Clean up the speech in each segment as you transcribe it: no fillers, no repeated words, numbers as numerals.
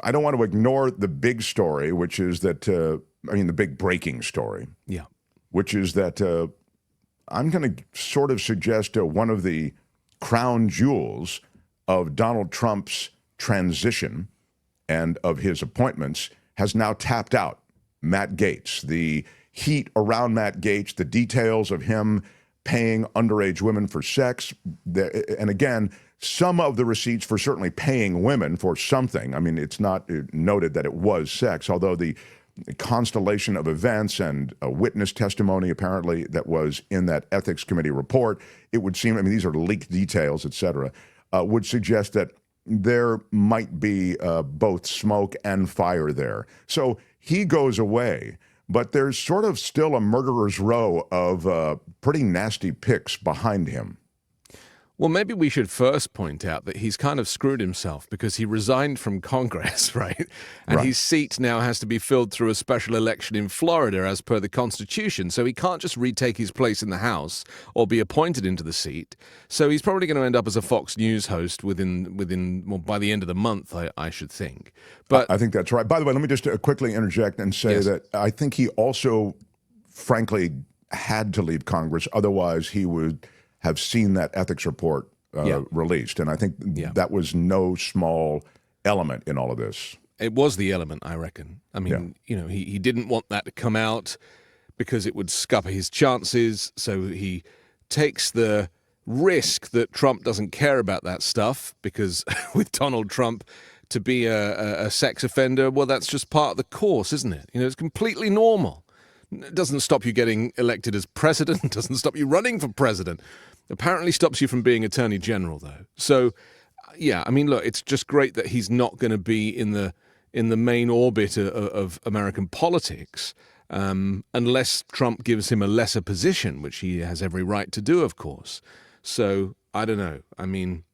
I don't want to ignore the big story, which is that, the big breaking story. Yeah. Which is that I'm going to sort of suggest one of the crown jewels of Donald Trump's transition and of his appointments has now tapped out. Matt Gaetz, the heat around Matt Gaetz, the details of him paying underage women for sex. And again, some of the receipts for certainly paying women for something. I mean, it's not noted that it was sex, although the constellation of events and a witness testimony apparently that was in that ethics committee report, it would seem, these are leaked details, et cetera, would suggest that there might be both smoke and fire there. So he goes away, but there's sort of still a murderer's row of pretty nasty picks behind him. Well, maybe we should first point out that he's kind of screwed himself because he resigned from Congress, right? And his seat now has to be filled through a special election in Florida as per the Constitution. So he can't just retake his place in the House or be appointed into the seat. So he's probably going to end up as a Fox News host by the end of the month, I should think. But I think that's right. By the way, let me just quickly interject and say that I think he also, frankly, had to leave Congress. Otherwise, he would have seen that ethics report released. And I think that was no small element in all of this. It was the element, I reckon. I mean, he didn't want that to come out because it would scupper his chances. So he takes the risk that Trump doesn't care about that stuff because with Donald Trump to be a sex offender, well, that's just part of the course, isn't it? It's completely normal. It doesn't stop you getting elected as president, doesn't stop you running for president. Apparently stops you from being attorney general, though. So, look, it's just great that he's not going to be in the main orbit of American politics unless Trump gives him a lesser position, which he has every right to do, of course. So, I don't know. I mean,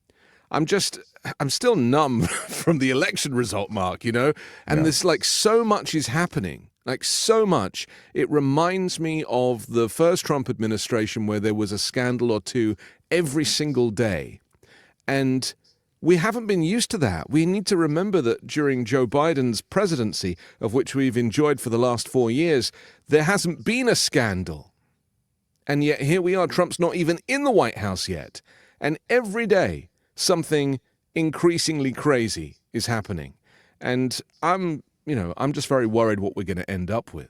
I'm still numb from the election result, Mark, and there's so much is happening. So much. It reminds me of the first Trump administration where there was a scandal or two every single day. And we haven't been used to that. We need to remember that during Joe Biden's presidency, of which we've enjoyed for the last 4 years, there hasn't been a scandal. And yet here we are, Trump's not even in the White House yet. And every day, something increasingly crazy is happening. And I'm just very worried what we're going to end up with.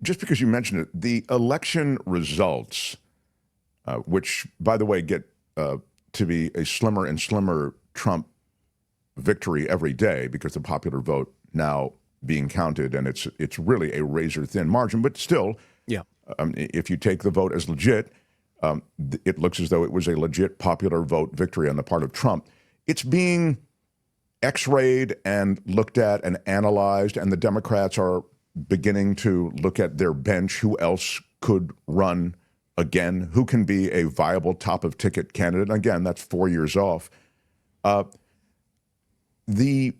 Just because you mentioned it, the election results, which, by the way, get to be a slimmer and slimmer Trump victory every day because the popular vote now being counted, and it's really a razor-thin margin. But still, if you take the vote as legit, it looks as though it was a legit popular vote victory on the part of Trump. It's being X-rayed and looked at and analyzed, and the Democrats are beginning to look at their bench. Who else could run again? Who can be a viable top-of-ticket candidate? Again, that's 4 years off. The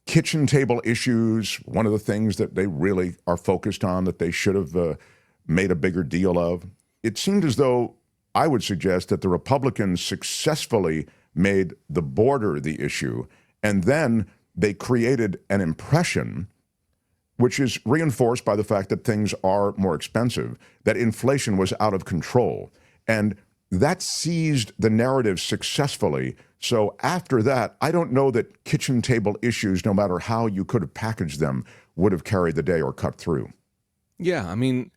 kitchen table issues, one of the things that they really are focused on that they should have made a bigger deal of. It seemed as though I would suggest that the Republicans successfully made the border the issue. And then they created an impression, which is reinforced by the fact that things are more expensive, that inflation was out of control. And that seized the narrative successfully. So after that, I don't know that kitchen table issues, no matter how you could have packaged them, would have carried the day or cut through. Yeah, I mean,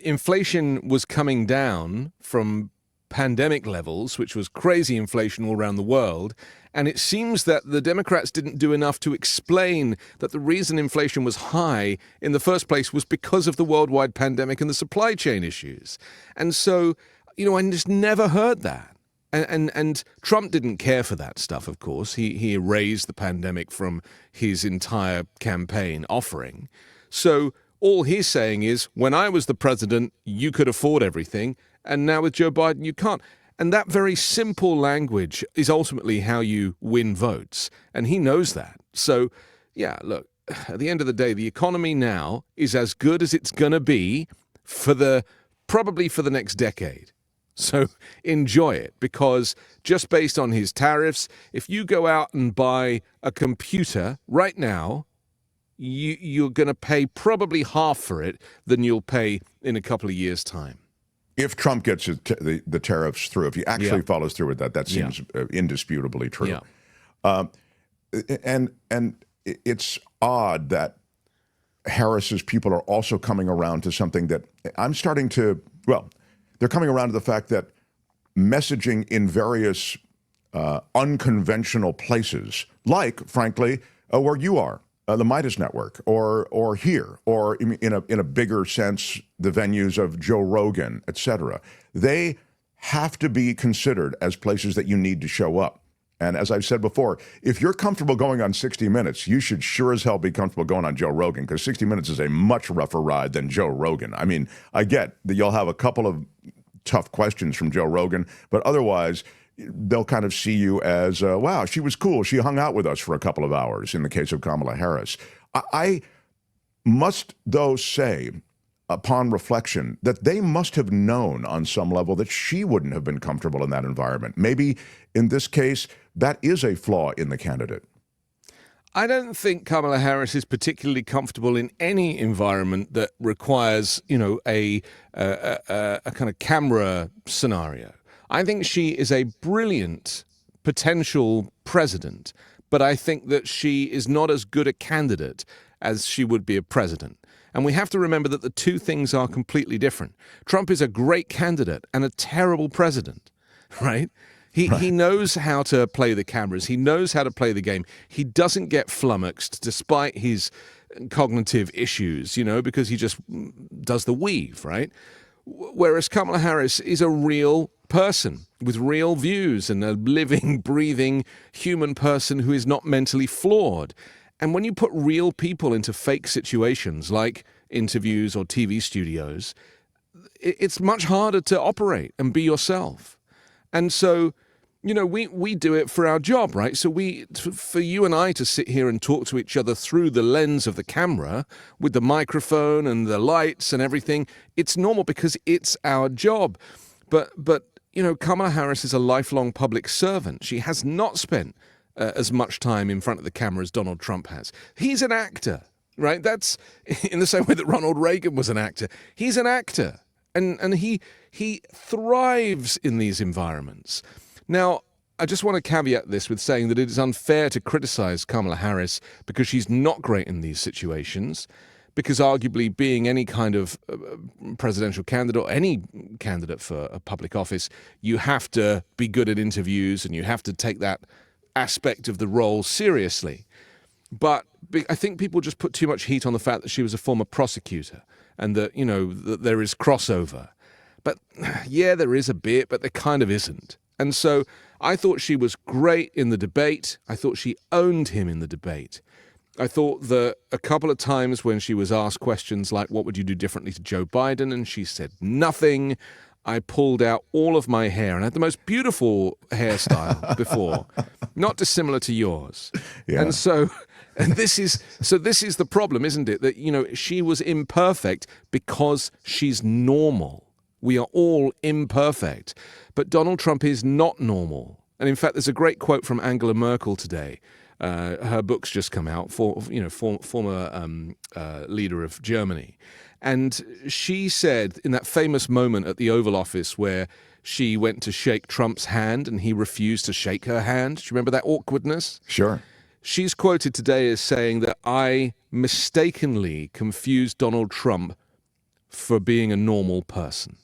inflation was coming down from pandemic levels, which was crazy inflation all around the world. And it seems that the Democrats didn't do enough to explain that the reason inflation was high in the first place was because of the worldwide pandemic and the supply chain issues. And so, I just never heard that. And Trump didn't care for that stuff, of course. He erased the pandemic from his entire campaign offering. So all he's saying is, when I was the president, you could afford everything. And now with Joe Biden, you can't. And that very simple language is ultimately how you win votes. And he knows that. So, look, at the end of the day, the economy now is as good as it's going to be probably for the next decade. So enjoy it, because just based on his tariffs, if you go out and buy a computer right now, you're going to pay probably half for it than you'll pay in a couple of years' time. If Trump gets the tariffs through, if he actually follows through with that, that seems indisputably true. Yeah. And it's odd that Harris's people are also coming around to something that I'm starting to, well, they're coming around to the fact that messaging in various unconventional places, like, frankly, where you are, the Midas Network, or here, or in a bigger sense, the venues of Joe Rogan, et cetera, they have to be considered as places that you need to show up. And as I've said before, if you're comfortable going on 60 Minutes, you should sure as hell be comfortable going on Joe Rogan, because 60 Minutes is a much rougher ride than Joe Rogan. I mean, I get that you'll have a couple of tough questions from Joe Rogan, but otherwise, they'll kind of see you as, wow, she was cool. She hung out with us for a couple of hours, in the case of Kamala Harris. I must, though, say, upon reflection, that they must have known on some level that she wouldn't have been comfortable in that environment. Maybe in this case, that is a flaw in the candidate. I don't think Kamala Harris is particularly comfortable in any environment that requires, a kind of camera scenario. I think she is a brilliant potential president, but I think that she is not as good a candidate as she would be a president. And we have to remember that the two things are completely different. Trump is a great candidate and a terrible president, right? He knows how to play the cameras. He knows how to play the game. He doesn't get flummoxed despite his cognitive issues, because he just does the weave, right? Whereas Kamala Harris is a real person with real views and a living, breathing human person who is not mentally flawed. And when you put real people into fake situations like interviews or TV studios, it's much harder to operate and be yourself. And so, we do it for our job, right? So for you and I to sit here and talk to each other through the lens of the camera with the microphone and the lights and everything, it's normal because it's our job. But Kamala Harris is a lifelong public servant. She has not spent as much time in front of the camera as Donald Trump has. He's an actor, right? That's in the same way that Ronald Reagan was an actor. He's an actor, and he thrives in these environments. Now, I just want to caveat this with saying that it is unfair to criticize Kamala Harris because she's not great in these situations, because arguably being any kind of presidential candidate or any candidate for a public office, you have to be good at interviews and you have to take that aspect of the role seriously. But I think people just put too much heat on the fact that she was a former prosecutor and that, that there is crossover. But yeah, there is a bit, but there kind of isn't. And so I thought she was great in the debate. I thought she owned him in the debate. I thought that a couple of times when she was asked questions like, what would you do differently to Joe Biden? And she said nothing. I pulled out all of my hair and had the most beautiful hairstyle before, not dissimilar to yours. Yeah. And this is the problem, isn't it? That, she was imperfect because she's normal. We are all imperfect. But Donald Trump is not normal. And in fact, there's a great quote from Angela Merkel today. Her book's just come out, former leader of Germany. And she said in that famous moment at the Oval Office where she went to shake Trump's hand and he refused to shake her hand. Do you remember that awkwardness? Sure. She's quoted today as saying that I mistakenly confused Donald Trump for being a normal person.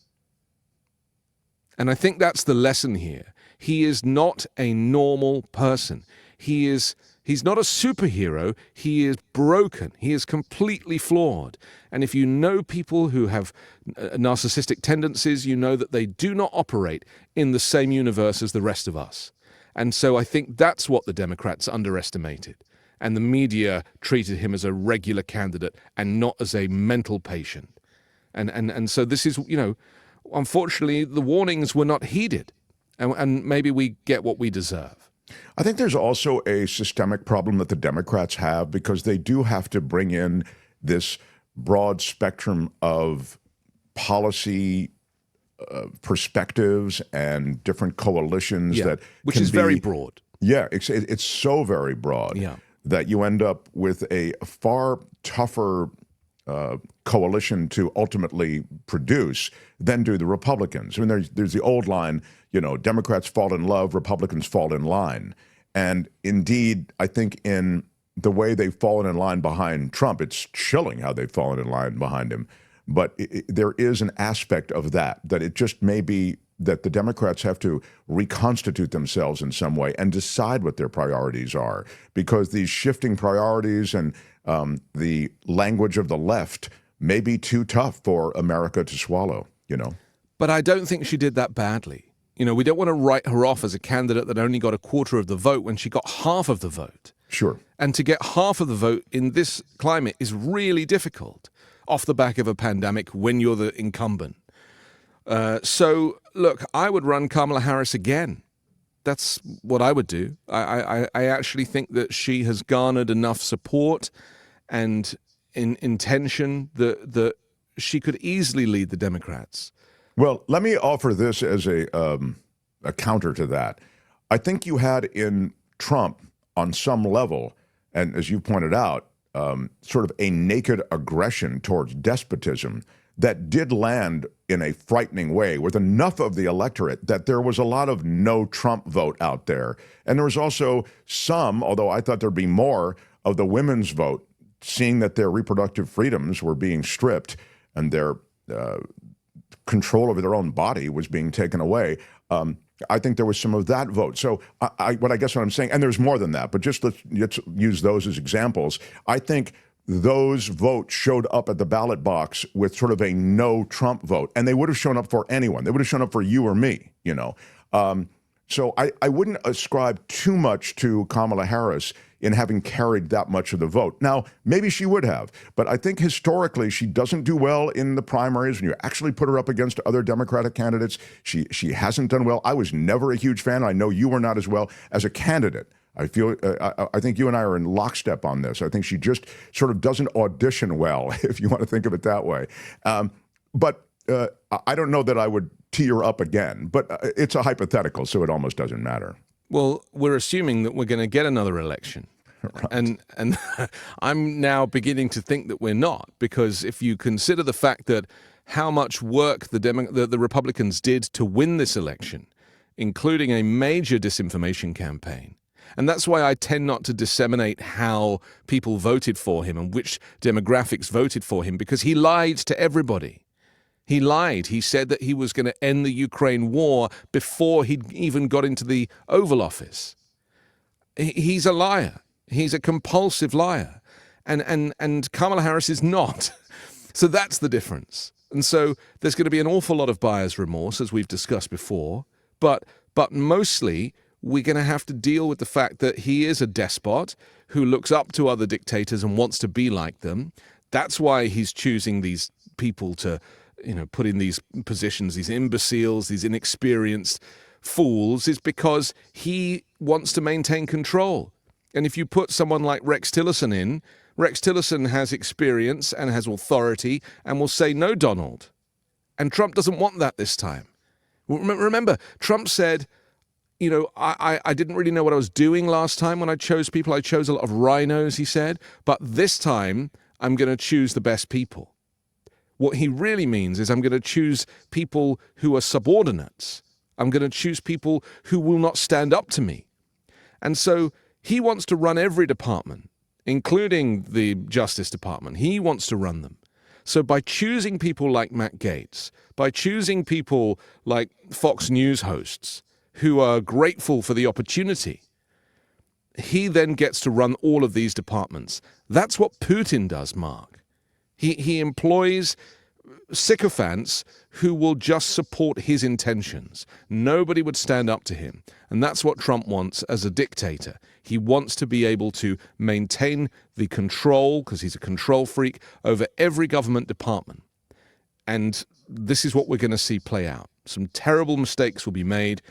And I think that's the lesson here. He is not a normal person. He's not a superhero. He is broken. He is completely flawed. And if you know people who have narcissistic tendencies, you know that they do not operate in the same universe as the rest of us. And so I think that's what the Democrats underestimated. And the media treated him as a regular candidate and not as a mental patient. And so this is, unfortunately, the warnings were not heeded. And maybe we get what we deserve. I think there's also a systemic problem that the Democrats have because they do have to bring in this broad spectrum of policy perspectives and different coalitions that which can is very broad. Yeah, it's so very broad that you end up with a far tougher coalition to ultimately produce than do the Republicans. I mean, there's the old line, Democrats fall in love, Republicans fall in line. And indeed, I think in the way they've fallen in line behind Trump, it's chilling how they've fallen in line behind him. But there is an aspect of that it just may be that the Democrats have to reconstitute themselves in some way and decide what their priorities are, because these shifting priorities and the language of the left may be too tough for America to swallow, But I don't think she did that badly. We don't want to write her off as a candidate that only got a quarter of the vote when she got half of the vote. Sure. And to get half of the vote in this climate is really difficult off the back of a pandemic when you're the incumbent. So, look, I would run Kamala Harris again. That's what I would do. I actually think that she has garnered enough support and intention that she could easily lead the Democrats. Well, let me offer this as a counter to that. I think you had in Trump, on some level, and as you pointed out, sort of a naked aggression towards despotism that did land in a frightening way with enough of the electorate that there was a lot of no Trump vote out there. And there was also some, although I thought there'd be more, of the women's vote, seeing that their reproductive freedoms were being stripped and their control over their own body was being taken away. I think there was some of that vote. So what I'm saying, and there's more than that, but just let's use those as examples. I think those votes showed up at the ballot box with sort of a no Trump vote, and they would have shown up for anyone. They would have shown up for you or me, So I wouldn't ascribe too much to Kamala Harris in having carried that much of the vote. Now, maybe she would have, but I think historically she doesn't do well in the primaries. When you actually put her up against other Democratic candidates, she hasn't done well. I was never a huge fan. I know you were not as well as a candidate. I think you and I are in lockstep on this. I think she just sort of doesn't audition well, if you want to think of it that way. But I don't know that I would tee her up again, but it's a hypothetical, so it almost doesn't matter. Well, we're assuming that we're going to get another election. Right. And I'm now beginning to think that we're not, because if you consider the fact that how much work the Republicans did to win this election, including a major disinformation campaign, and that's why I tend not to disseminate how people voted for him and which demographics voted for him, because he lied to everybody. He lied. He said that he was going to end the Ukraine war before he'd even got into the Oval Office. He's a liar. He's a compulsive liar. And Kamala Harris is not. So that's the difference. And so there's going to be an awful lot of buyer's remorse, as we've discussed before. But mostly we're going to have to deal with the fact that he is a despot who looks up to other dictators and wants to be like them. That's why he's choosing these people to put in these positions, these imbeciles, these inexperienced fools, is because he wants to maintain control. And if you put someone like Rex Tillerson in, Rex Tillerson has experience and has authority and will say, no, Donald. And Trump doesn't want that this time. Remember, Trump said, I didn't really know what I was doing last time when I chose people. I chose a lot of rhinos, he said. But this time, I'm going to choose the best people. What he really means is I'm going to choose people who are subordinates. I'm going to choose people who will not stand up to me. And so he wants to run every department, including the Justice Department. He wants to run them. So by choosing people like Matt Gaetz, by choosing people like Fox News hosts who are grateful for the opportunity, he then gets to run all of these departments. That's what Putin does, Mark. He employs sycophants who will just support his intentions. Nobody would stand up to him. And that's what Trump wants as a dictator. He wants to be able to maintain the control, because he's a control freak, over every government department. And this is what we're going to see play out. Some terrible mistakes will be made.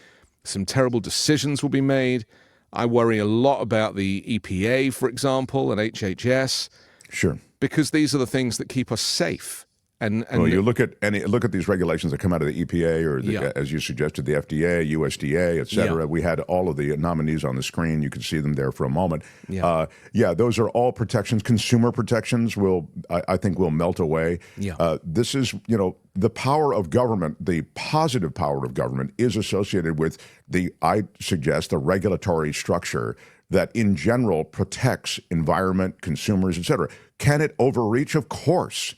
Some terrible decisions will be made. I worry a lot about the EPA, for example, and HHS. Sure. Because these are the things that keep us safe. Well, you look at these regulations that come out of the EPA or, as you suggested, the FDA, USDA, et cetera. Yeah. We had all of the nominees on the screen. You could see them there for a moment. Yeah. Those are all protections. Consumer protections I think will melt away. Yeah. This is, the power of government, the positive power of government is associated with I suggest, the regulatory structure that in general protects environment, consumers, et cetera. Can it overreach? Of course.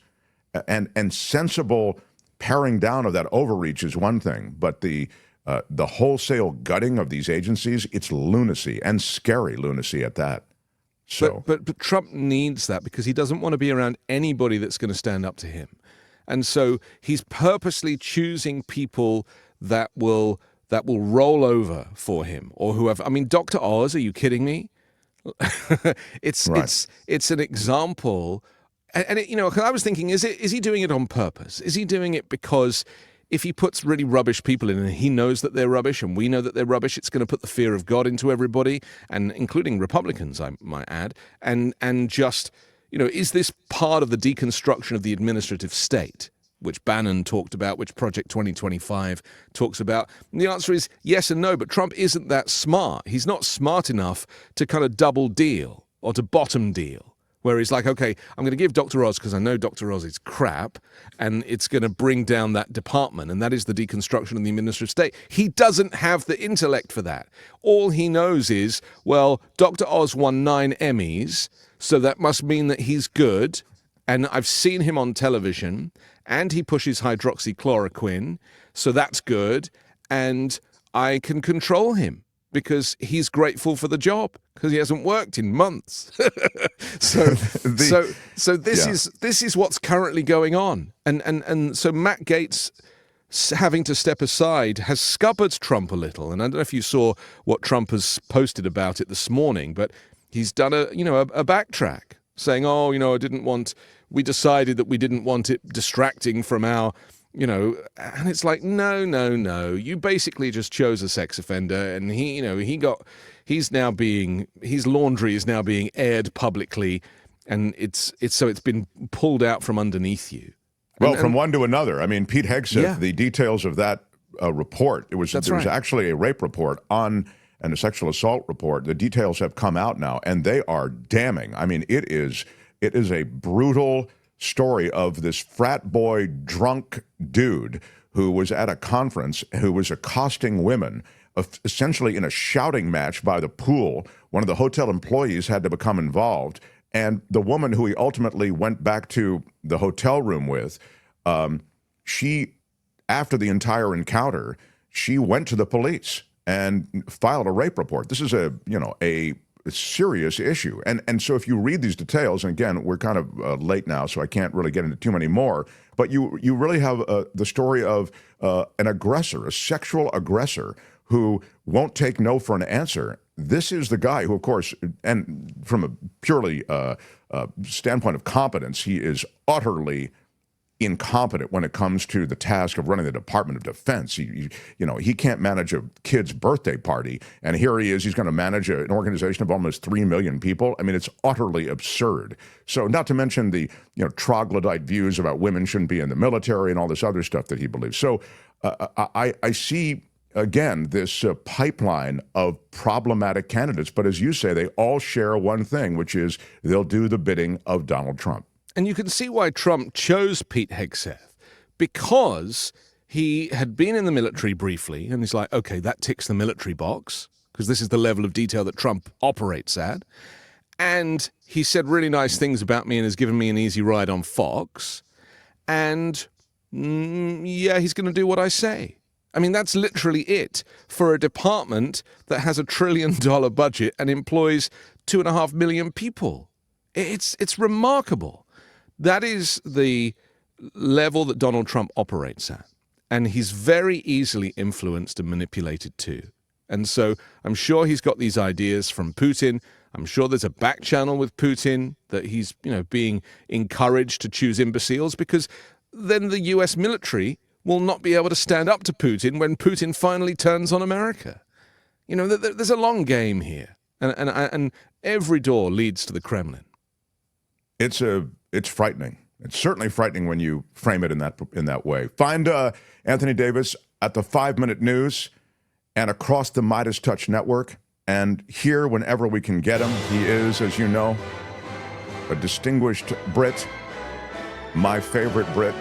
And sensible paring down of that overreach is one thing, but the wholesale gutting of these agencies, it's lunacy, and scary lunacy at that. So, but Trump needs that because he doesn't want to be around anybody that's going to stand up to him, and so he's purposely choosing people that will roll over for him or whoever. I mean, Dr. Oz, are you kidding me? It's an example. And I was thinking, is he doing it on purpose? Is he doing it because if he puts really rubbish people in and he knows that they're rubbish and we know that they're rubbish, it's going to put the fear of God into everybody, and including Republicans, I might add, and just, is this part of the deconstruction of the administrative state, which Bannon talked about, which Project 2025 talks about? And the answer is yes and no, but Trump isn't that smart. He's not smart enough to kind of double deal or to bottom deal, where he's like, okay, I'm going to give Dr. Oz because I know Dr. Oz is crap, and it's going to bring down that department, and that is the deconstruction of the administrative state. He doesn't have the intellect for that. All he knows is, well, Dr. Oz won 9 Emmys, so that must mean that he's good, and I've seen him on television, and he pushes hydroxychloroquine, so that's good, and I can control him because he's grateful for the job because he hasn't worked in months. So this is what's currently going on, and so Matt Gaetz having to step aside has scuppered Trump a little. And I don't know if you saw what Trump has posted about it this morning, but he's done a backtrack saying, we decided that we didn't want it distracting from our, and it's like, no. You basically just chose a sex offender, and his laundry is now being aired publicly, and it's been pulled out from underneath you. Well, from one to another. I mean, Pete Hegseth, the details of that report, there was actually a rape report and a sexual assault report. The details have come out now, and they are damning. I mean, it is a brutal story of this frat boy drunk dude who was at a conference who was accosting women, essentially in a shouting match by the pool. One of the hotel employees had to become involved, and the woman who he ultimately went back to the hotel room with, after the entire encounter, she went to the police and filed a rape report. This is a serious issue. And so if you read these details, and again, we're kind of late now, so I can't really get into too many more, but you really have the story of an aggressor, a sexual aggressor, who won't take no for an answer. This is the guy who, of course, and from a purely standpoint of competence, he is utterly incompetent when it comes to the task of running the Department of Defense. He can't manage a kid's birthday party, and here he is. He's going to manage an organization of almost 3 million people. I mean, it's utterly absurd. So, not to mention the troglodyte views about women shouldn't be in the military and all this other stuff that he believes. So, I see again this pipeline of problematic candidates, but as you say, they all share one thing, which is they'll do the bidding of Donald Trump. And you can see why Trump chose Pete Hegseth, because he had been in the military briefly, and he's like, okay, that ticks the military box, because this is the level of detail that Trump operates at. And he said really nice things about me and has given me an easy ride on Fox. And he's going to do what I say. I mean, that's literally it for a department that has $1 trillion budget and employs 2.5 million people. It's remarkable. That is the level that Donald Trump operates at. And he's very easily influenced and manipulated too. And so I'm sure he's got these ideas from Putin. I'm sure there's a back channel with Putin that he's, being encouraged to choose imbeciles, because then the US military will not be able to stand up to Putin when Putin finally turns on America. There's a long game here. And every door leads to the Kremlin. It's frightening. It's certainly frightening when you frame it in that way. Find Anthony Davis at the 5-Minute News and across the Midas Touch Network. And here, whenever we can get him, he is, as you know, a distinguished Brit, my favorite Brit.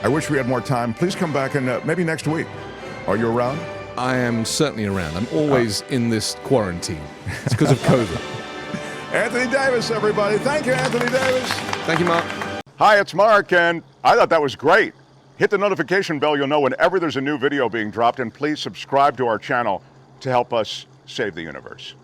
I wish we had more time. Please come back and maybe next week. Are you around? I am certainly around. I'm always in this quarantine. It's because of COVID. Anthony Davis, everybody. Thank you, Anthony Davis. Thank you, Mark. Hi, it's Mark, and I thought that was great. Hit the notification bell. You'll know whenever there's a new video being dropped, and please subscribe to our channel to help us save the universe.